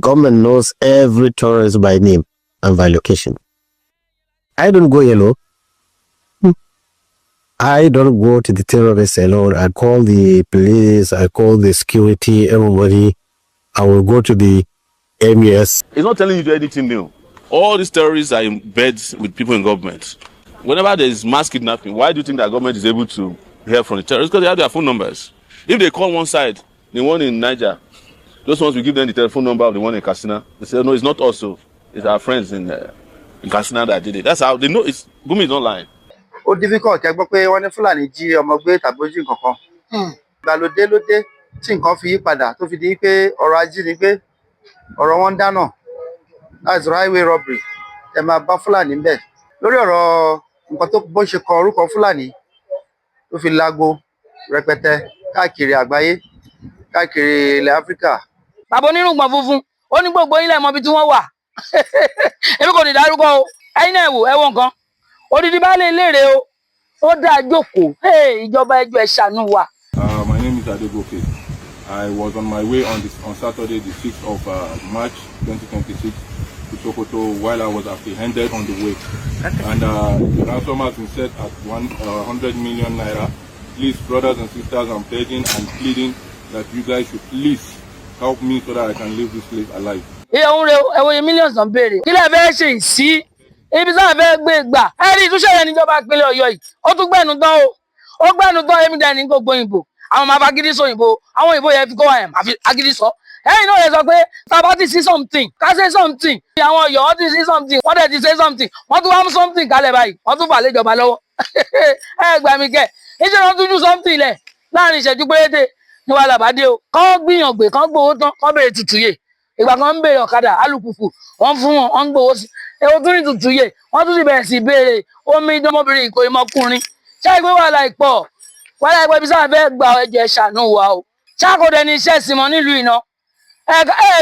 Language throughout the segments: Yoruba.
Government knows every terrorist by name and by location. I don't go alone. I don't go to the terrorists alone. I call the police, I call the security, everybody. I will go to the MES. It's not telling you to do anything new. All these terrorists are in bed with people in government. Whenever there is mass kidnapping, why do you think that government is able to hear from the terrorists? Because they have their phone numbers. If they call one side, the one in Niger, those ones will give them the telephone number of the one in Katsina. They say, no, it's not us, it's our friends in Katsina that did it. That's how they know it's Gumi is not lying. Ó difficult ẹ gbọ́ pé wọ́n ní Fúlàní jí ọmọ gbé tàbí ó jí nǹkan kan. Ìgbàlódé ló dé tí nǹkan fi yí padà tó fi di pé ọ̀rọ̀ ajínigbé ọ̀rọ̀ wọn dáná, that's highway robbery, ẹ máa bá Fúlàní ń bẹ̀. Lórí ọ̀rọ̀ nǹkan tó bó ṣe kọ orúkọ Fúlàní tó fi lágbo rẹpẹtẹ káàkiri àgbáyé, káàkiri ilẹ̀ Áfíríkà. Bàbá onírùngbọ̀n funfun ó ní gbogbo ilẹ̀ mọ́bi tí wọ́n wà. Èmi kò ní dárúkọ o, ẹ̀yin náà ẹ wo nǹkan. Odidi bá lè léèrè o, ó dáa jókòó. Ìjọba ẹjọ́ ẹ ṣàánú wa. My name is Adegoke. I was on my way on Saturday, the 6th of March 2026 to Sokoto while I was apprehended on the way. And the ransom has been set at 100 million naira. Please, brothers and sisters, I'm begging and pleading that you guys should please help me so that I can leave this place alive. Ẹ̀wọ̀n millions ń béèrè. Kí lẹ fẹ́ ṣe sí? Ibi sáà fẹ́ gbé gbà. Ẹ̀rí ìtúnṣe yẹn níjọba ìpínlẹ̀ Ọ̀yọ́ yìí. Ó tún gbẹ̀nu tán o. Ó gbẹ̀nu tán èmi dẹ̀ ní gbogbo òyìnbó. Àwọn máa fa gidi sọ òyìnbó. Àwọn òyìnbó yẹn fi kó wáyà àfi agídí sọ. Ẹ̀yin náà yẹ sọ pé tábà ti sí something, ká say something. Àwọn Ọ̀yọ́ wọ́n ti sí something, wọ́n dẹ̀ ti say something. Wọ́n tún wá mú something kalẹ̀ báyìí. Wọ́n tún fà léjọba lọ́wọ́. Ẹ gbà mí kẹ́. Iṣẹ́ wọn tún ju something lẹ̀ láàrin ìṣẹ́jú péréte ní wàhálà bá dé o. Kán gbìyànjú, kán gbowó tán, kán bèrè tutù yè. Ìgbà kan ń bèrè ọ̀kadà alùpùpù, wọ́n fún wọn, wọ́n ń gbowó sí. Ewo tún ní tutù yè, wọ́n tún sì bẹ̀rẹ̀ sí béèrè omi ìdánmọ́bìnrin ìkó ìmọ̀kùnrin. Ṣé ìgbé wàhálà ìpọ̀? Wàhálà ìpọ̀ ibi sáà fẹ́ gba ẹjọ́ ẹ ṣàánú wa o. Ṣáàkóde ní iṣẹ́ ìsìnmọ̀ nílùú iná.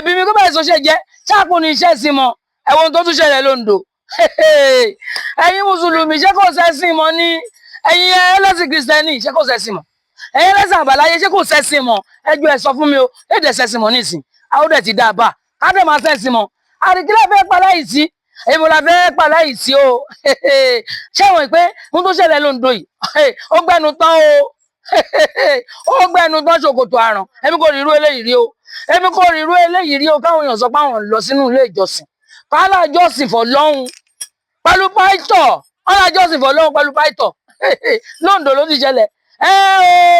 Bí mi kó bẹ̀rẹ̀ sọ ṣe jẹ́, ṣáàkó ní iṣẹ́ ìsìnmọ̀, ẹ̀wọ̀n tó tún ṣẹlẹ̀ lóńdó. Ẹ̀yin Mùsùlùmí ṣé kò sẹ́sìn mọ́ ní ẹ̀yin ẹlẹ́sìn Kìrìsìtẹ́nì ṣé kò sẹ́sìn mọ́? Ẹ̀yin ẹlẹ́sìn àbáláyé ṣé kò sẹ́sìn mọ́? Ẹjọ́ ẹ sọ fún mi o, èdè sẹ́sìn mọ́ nísìn. Àwọn òde ti dá a bá, ká dẹ̀ máa sẹ́sìn mọ́. Àdìgílẹ̀ fẹ́ pa láì sí. Èmi la fẹ́ pa láì sí o. Ṣé wọ́n pé ohun tó ṣẹlẹ̀ lóńdó yìí ó gbẹnu tán o. Ó gbẹnu tán ṣòkòtò àrùn. Èmi kò rí irú eléyìí rí o. Èmi kò rí irú eléyìí rí o káwọn èèyàn sọ pé àwọn lọ sínú ilé ìjọsìn. Kálá jọ́sìn fọ́lọ́hun pẹ̀lú pàìtọ̀. Kálá jọ́sìn fọ́lọ́hun pẹ̀lú pàìtọ̀. Lóńdó ló ti ṣẹlẹ̀.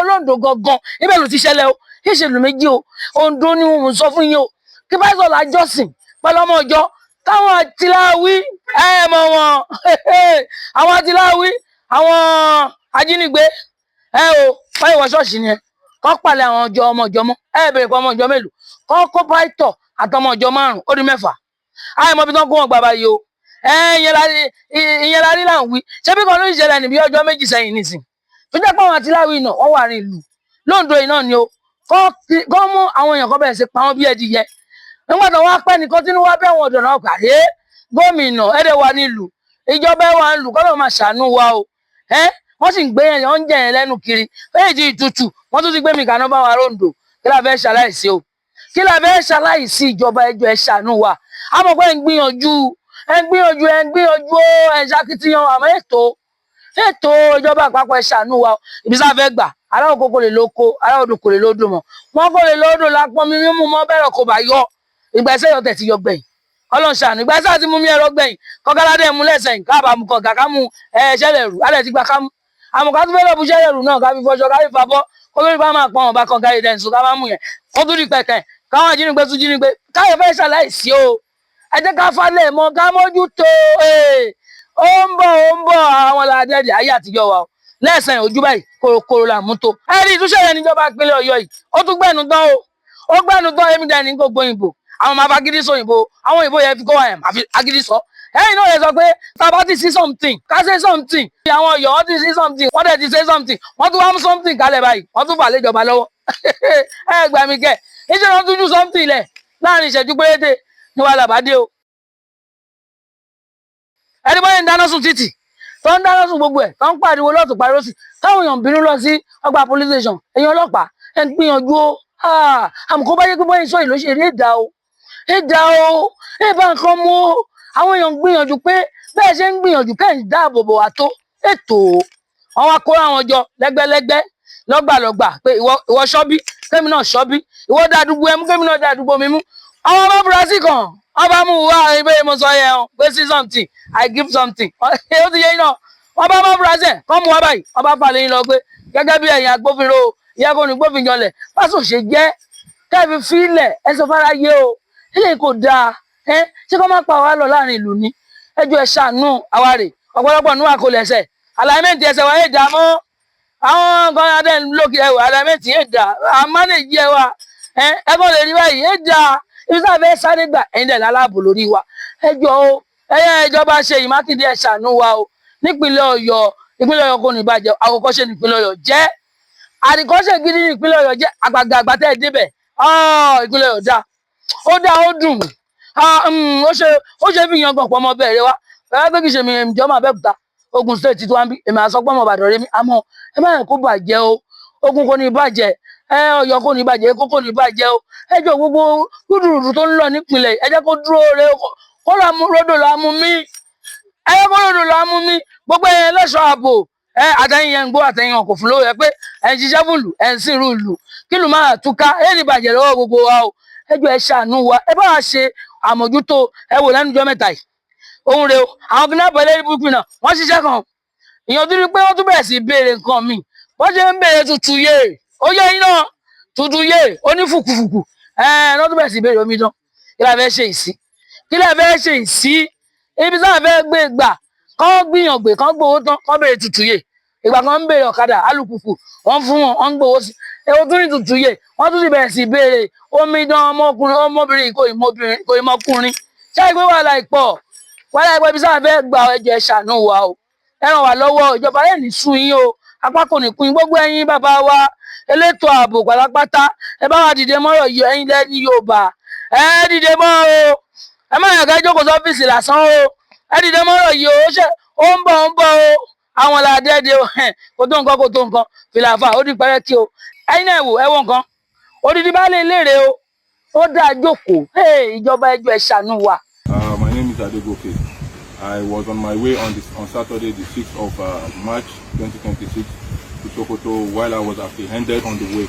Lóńdó gangan ibẹ̀ ló ti ṣẹlẹ̀ o. Ìṣèlú méjì o. Oǹdó ni mo sọ fún yín o. Kí pàìtọ̀ la jọ́sìn pẹ̀lú ọmọ ọjọ́. Káwọn àtìláwí mọ wọn. Àwọn àtìláwí, àwọn ajínigbé wọ́n ìwọ ṣọ́ọ̀ṣì ni ẹ. Kọ́ palẹ̀ àwọn ọmọ ọjọ́ mọ́. Bèrè pọ̀ ọmọ ọjọ́ mélòó. Kọ́ kó pàìtọ̀ àtọmọ ọjọ́ 5 ó di 6. Àìmọ̀ bí tán kó wọn gbà báyìí o. Ìyẹn la rí là ń wí. Ṣé bí kan ló ń ṣẹlẹ̀ níbi ọjọ́ 2 sẹ́yìn nísìn? Tó jẹ́ pé àwọn àtìláwí náà wọ́n wà ní ìlú. Lóńdó yìí náà ni o. Kọ́ mú àwọn èèyàn kan bẹ̀rẹ̀ sí pa wọ́n bí ẹdìyẹ. Nígbà tó wá pẹ́ nìkan tí wọ́n bẹ́ wọn ọ̀dọ̀ náà pàdé gómìnà ẹ̀dẹ̀ wa nílùú. Ìjọba wa ń lù kọ́ ló máa ṣàánú wa o. Wọ́n sì ń gbé yẹn, wọ́n ń jẹ yẹn lẹ́nu kiri. Èyí ti ìtutù, wọ́n tún ti gbé mi kaná bá wa Lóńdó. Kí la fẹ́ ṣaláìsí o? Kí la fẹ́ ṣaláìsí ìjọba ẹjọ́ ẹ ṣàánú wa? A mọ̀ pé ẹ ń gbìyànjú o, ẹ ṣakitiyan àmọ́ ètò ìjọba àpapọ̀ ẹ ṣàánú wa. Ibi sáà fẹ́ gbà, ará oko kò lè lóko, ará odò kò lè lódò mọ́. Wọ́n kò lè lódò lápọn mi mímú mọ́ bẹ̀rẹ̀ kò bá yọ. Ìgbà ẹsẹ̀ yọ tẹ̀tí yọ gbẹ̀yìn. Ọlọ́run ṣàánú. Ìgbà ẹsẹ̀ àti mú mi ẹ̀rọ gbẹ̀yìn. Kọ́káládé mú lẹ́sẹ̀yìn káàbà mú kọ̀ọ̀gà ká mú ṣẹlẹ̀ rù. Alẹ́ ti gba ká mú. Àmọ́ ká tún fẹ́ lọ bu ṣẹlẹ̀ rù náà ká fi fọṣọ ká fi fabọ́. Kó lórí bá máa pọn ọ̀bá kọ̀ọ̀gà ìdẹ̀nsù ká má mú yẹn. Ó tún di pẹ̀kẹ̀. Káwọn ajínigbé tún jínigbé. Káyọ̀ fẹ́ ṣàláìsí o. Ẹ jẹ́ ká falẹ̀ mọ́ ká mójútó. Ó ń bọ̀ àwọn làdẹ́dẹ̀ ayé àtijọ́ wa o. Lẹ́sẹ̀ ojú báyìí kòròkòrò là mú tó. Ẹ̀rí ìtúnṣe yẹn níjọba ìpínlẹ̀ Ọ̀yọ́ yìí. Ó tún gbẹ̀nu tán o. Ó gbẹ̀nu tán èmi dẹ̀ ní gbogbo òyìnbó. Àwọn máa fa gidi sọ òyìnbó. Àwọn òyìnbó yẹn fi kó wáyà àfi agídí sọ. Ẹ̀yin náà yẹ sọ pé tábà ti sí something, ká say something. Àwọn Ọ̀yọ́ wọ́n ti sí something, wọ́n dẹ̀ ti say something. Wọ́n tún wá mú something kalẹ̀ báyìí. Wọ́n tún fà léjọba lọ́wọ́. Ẹ gbà mí kẹ́. Iṣẹ́ wọn tún ju something lẹ̀ láàrin ìṣẹ́jú péréte ní wàhálà bá dé o. Ẹni báyìí ń dáná sun títì. Tó ń dáná sun gbogbo ẹ̀, tó ń pariwo lọ́tùn pariwo sí. Táwọn èèyàn bínú lọ sí ọgbà police station. Ẹ̀yin ọlọ́pàá ẹ ń gbìyànjú o. Àmọ́ kó bá yẹ pé bóyá ìṣọ́ ìlú ṣe eré ìdá o. ẹ dá o ẹ bá nǹkan mú o àwọn èèyàn ń gbìyànjú pé bẹ́ẹ̀ ṣe ń gbìyànjú kẹ́ ń dáàbò bò wá tó ètò wọn wá kó àwọn jọ lẹ́gbẹ́lẹ́gbẹ́ lọ́gbàlọ́gbà pé ìwọ ṣọ́bí kémi náà ṣọ́bí ìwọ dàdúgbò ẹ mú kémi náà dàdúgbò mi mú àwọn ọmọ brazil kan wọn bá mú wá ìbéèrè mo sọ yẹn o pé sí something I give something ó ti yẹ iná wọn bá ọmọ brazil kọ́ mú wá báyìí wọn bá fà lẹ́yìn lọ pé gẹ́gẹ́ bí ẹ̀yin agbófinró ìyá kò ní gbófin jọlẹ̀ pásò ṣe jẹ́ kẹ́ẹ̀fì fílẹ̀ ẹ sọ fara yé o ilé kò dáa ṣé kọ́ má pa wá lọ láàrin ìlú ni ẹjọ́ ẹ ṣàánú àwárè ọ̀pọ̀lọpọ̀ nú àkọlẹ̀ṣẹ̀ àlàyémẹ́ǹtì ẹsẹ̀ wa yé dá mọ́ àwọn kan adé lókè ẹwà àlàyémẹ́ǹtì yé dá àmánèjì ẹwà ẹgbọ́n lè rí báyìí yé dá ibi tá a fẹ́ sáré gbà ẹ̀yin dẹ̀ lálábò lórí wa ẹjọ́ o ìjọba Ṣèyí Mákindé ẹ ṣàánú wa o nípínlẹ̀ Ọ̀yọ́ ìpínlẹ̀ Ọ̀yọ́ kò ní bàjẹ́ àwòkọ́ṣe nípínlẹ̀ Ọ̀yọ́ jẹ́ àríkọ́ṣe gidi nípínlẹ̀ Ọ̀yọ́ jẹ́ àgbàgbà tẹ́ ẹ débẹ̀ ìpínlẹ̀ Ọ̀yọ́ dá ó dùn ó ṣe fi yan gbọ̀n pọ̀ ọmọ bẹ̀rẹ̀ wa bẹ́ẹ̀ pé kì í ṣe mi ìjọba Abẹ́òkúta Ògùn state tí wọ́n bí èmi àsọpọ̀ ọmọ Ìbàdàn rẹ mi àmọ́ ẹ má yẹn kó bàjẹ́ o Ògùn kò ní bàjẹ́ Ọ̀yọ́ kò ní bàjẹ́ Èkó kò ní bàjẹ́ o ẹjọ́ gbogbo rúdurùdu tó ń lọ nípìnlẹ̀ ẹ jẹ́ kó dúró rẹ kó lọ mú ródò lọ mú mi ẹ jẹ́ kó ródò lọ mú mi gbogbo ẹ̀yẹn lẹ́ṣọ́ ààbò àtẹ̀yìn yẹn ń gbó àtẹ̀yìn ọkọ̀ fún lówó yẹ pé ẹ̀ ń ṣiṣẹ́ fún lù ẹ̀ ń sìn rú lù kí lù máa túká ẹ̀ ní bàjẹ́ lọ́wọ́ gbogbo wa o ẹjọ́ ẹ ṣàánú wa ẹ bá wa ṣe àmójútó ẹ wò lẹ́nu ọjọ́ mẹ́ta yìí ohun rẹ o àwọn kìnnìún ẹlẹ́rìí burúkú náà wọ́n ṣiṣẹ́ kan ìyẹn tó rí pé wọ́n tún bẹ̀rẹ̀ sí béèrè nǹkan míì wọ́n ṣe ń béèrè tutù yé ó yẹ iná tutù yé onífùkùfùkù wọ́n tún bẹ̀rẹ̀ sí béèrè omi dán kí la fẹ́ ṣe ìsí ibi táwọn fẹ́ gbé gbà kán gbìyànjú kán gbowó tán kán béèrè tutù yé ìgbà kan ń béèrè ọ̀kadà alùpùpù wọ́n fún wọn wọ́n ń gbowó sí ewu tún ní tutù yé wọ́n tún ti bẹ̀rẹ̀ sí béèrè omi dán ọmọbìnrin kò ìmọkùnrin ṣé ìgbé wàhálà ìpọ̀ wàhálà ìpọ̀ ibi táwọn fẹ́ gbà ẹjọ́ ẹ ṣàánú wa o ẹ ràn wá lọ́wọ́ ìjọba yẹn ní sùn yín o apá kò ní pín gbogbo ẹ̀yin bàbá wa elétò ààbò pátápátá ẹ bá wa dìde mọ́rọ̀ yìí ẹ̀yin lẹ́ni Yorùbá ẹ dìde mọ́ o ẹ má yàgá jókòó sọ́fíìsì lásán o ẹ dìde mọ́rọ̀ yìí o ó ń bọ̀ o àwọn làdẹ́ẹ̀dẹ́ o kò tó nǹkan fìlàfà ó di pẹ́rẹ́ kí o ẹ̀yin náà wò ẹ wọ nǹkan odidi bá lè léèrè o ó dáa jókòó ìjọba ẹjọ́ ẹ ṣàánú wa. My name is Adegoke. I was on my way on Saturday, the 6th of March 2026 to Sokoto while I was apprehended on the way.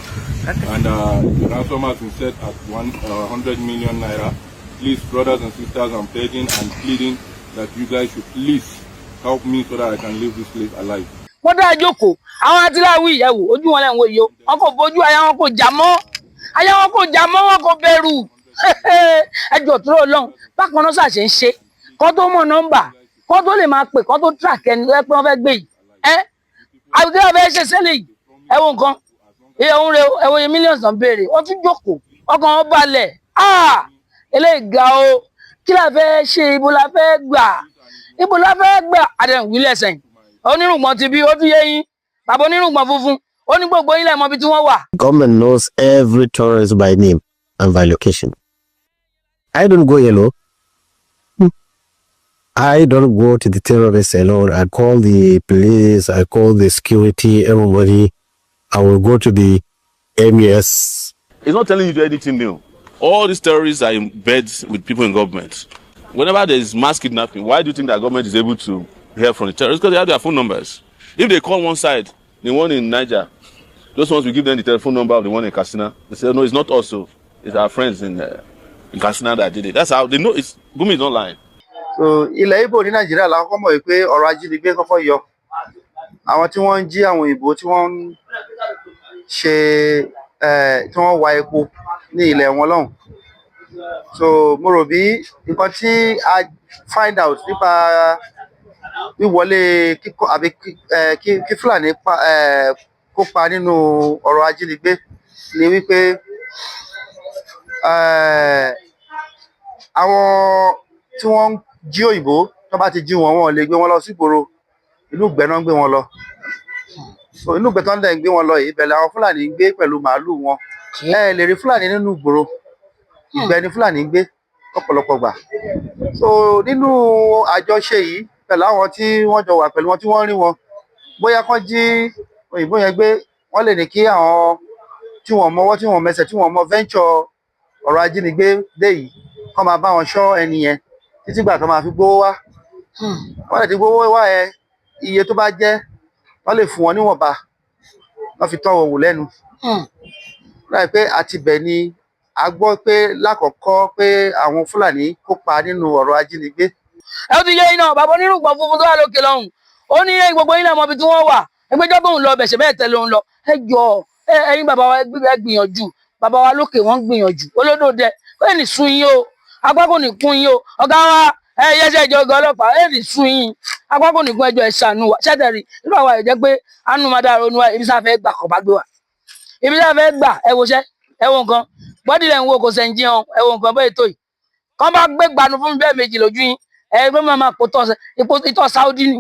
And the ransom has been set at 100 million naira. Please, brothers and sisters, I'm begging and pleading that you guys should please help me so that I can leave this place alive. Wọ́n dá jókòó àwọn atiláwí ìyẹ̀wò ojú wọn lẹ́wọ̀n yìí o wọn kò bójú aya wọn kò jà mọ́ wọn kò bẹ̀rù ẹjọ́ tó lọ lọ́hùn bákan náà ṣàṣẹ ń ṣe kọ́ tó mọ̀ nọ́mbà kọ́ tó lè máa pè kọ́ tó track ẹni tó yẹ pé wọ́n fẹ́ gbé yìí àbíkẹ́ wọn fẹ́ ṣe sẹ́lẹ̀ yìí ẹ wo nǹkan iye ohun rẹ ẹ wo iye millions náà béèrè wọ́n tún jókòó ọkàn wọn balẹ̀ eléyìí ga o kí la fẹ́ ṣe ibo la fẹ́ gbà àdéhùn wílẹ̀ sẹ́yìn onírùngbọ̀n ti bí ó tún yé yín bàbá onírùngbọ̀n funfun ó ní gbogbo yín lẹ́mọ̀ bí tí wọ́n wà. Government knows every tourist by name and by location. I don't go yellow. I don't go to the terrorists alone. I call the police, I call the security, everybody. I will go to the MES. It's not telling you to do anything new. All these terrorists are in beds with people in government. Whenever there is mass kidnapping, why do you think that government is able to hear from the terrorists? Because they have their phone numbers. If they call one side, the one in Niger, those ones will give them the telephone number of the one in Katsina. They say, no, it's not us, it's our friends in Katsina that did it. That's how they know Gumi is not lying. So ilẹ̀ Ìgbò ní Nàìjíríà la kọ́kọ́ mọ̀ pé ọ̀rọ̀ ajínigbé kọ́kọ́ yọ àwọn tí wọ́n ń jí àwọn òyìnbó tí wọ́n ń ṣe tí wọ́n wa epo ní ilẹ̀ wọn lọ́hùn. So mo rò bí nǹkan tí a find out nípa wíwọlé kíkọ́ àbí kí Fúlàní kópa nínú ọ̀rọ̀ ajínigbé ni wípé àwọn tí wọ́n ń jí òyìnbó tó bá ti jí wọn lè gbé wọn lọ sígboro inú ìgbẹ́ náà ń gbé wọn lọ. So inú ìgbẹ́ tó ń dẹ̀ ń gbé wọn lọ yìí bẹ̀rẹ̀ àwọn Fúlàní ń gbé pẹ̀lú màálù wọn. Ẹ lè rí Fúlàní nínú ìgboro ìgbẹ́ ni Fúlàní ń gbé ọ̀pọ̀lọpọ̀ gbà. So nínú àjọṣe yìí pẹ̀lú àwọn tí wọ́n jọ wà pẹ̀lú wọn tí wọ́n rí wọn bóyá kán jí òyìnbó yẹn gbé wọ́n lè ní kí àwọn tí wọ́n mọwọ́ tí wọ́n mẹsẹ̀ tí wọ́n mọ venture ọ̀rọ̀ ajínigbé dé yìí kọ́ máa bá wọn ṣọ́ ẹni yẹn títí gbà tó máa fi gbówó wá wọ́n lè ti gbówó wá ẹ iye tó bá jẹ́ wọ́n lè fún wọn níwọ̀nba wọ́n fi tọ́ wọn wò lẹ́nu láì pé àtibẹ̀ ni a gbọ́ pé lákọ̀ọ́kọ́ pé àwọn Fúlàní kópa nínú ọ̀rọ̀ ajínigbé. ẹ ó ti yé iná bàbá onírùngbọ̀n funfun tó wà lókè lọ́hùn ó ní gbogbo yín náà mọ ibi tí wọ́n wà ẹgbẹ́jọ́ bóun lọ bẹ̀ṣẹ̀ bẹ́ẹ̀ tẹ̀lé òun lọ ẹ jọ ẹ̀yin bàbá wa ẹ gbìyànjú bàbá wa lókè wọ́n gbìyànjú olódòdẹ ẹ ní sun yín o agbáko ní kún yín o ọ̀gá wa ẹ yẹsẹ̀ ìjọba ọlọ́pàá ẹ ní sun yín agbáko ní kún ẹjọ́ ẹ ṣàánú wa ṣẹ́tẹ̀rì nínú àwa ẹ̀ jẹ́ pé àánú máa dára onú wa ibi sáfẹ́ gbà kọ́ bá gbé wa ibi sáfẹ́ gbà ẹ wo ṣẹ́ ẹ wo nǹkan bọ́dì lẹ̀ ń wo kò sẹ́ńjì hàn ẹ wo nǹkan bẹ́ẹ̀ tó yìí kọ́ bá gbé gbanu fún mi bẹ́ẹ̀ méjì lójú yín ẹ gbé máa kó ìtọ̀ Saudi ni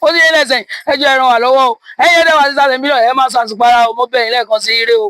ó sì yé lẹ́sẹ̀ ẹjọ́ ẹran wà lọ́wọ́ o ẹ̀yin ẹ̀dẹ̀ wà sí sálẹ̀ mílíọ̀nù ẹ máa ṣàṣùpara o mo bẹ̀ yín lẹ́ẹ̀kan sí ire o.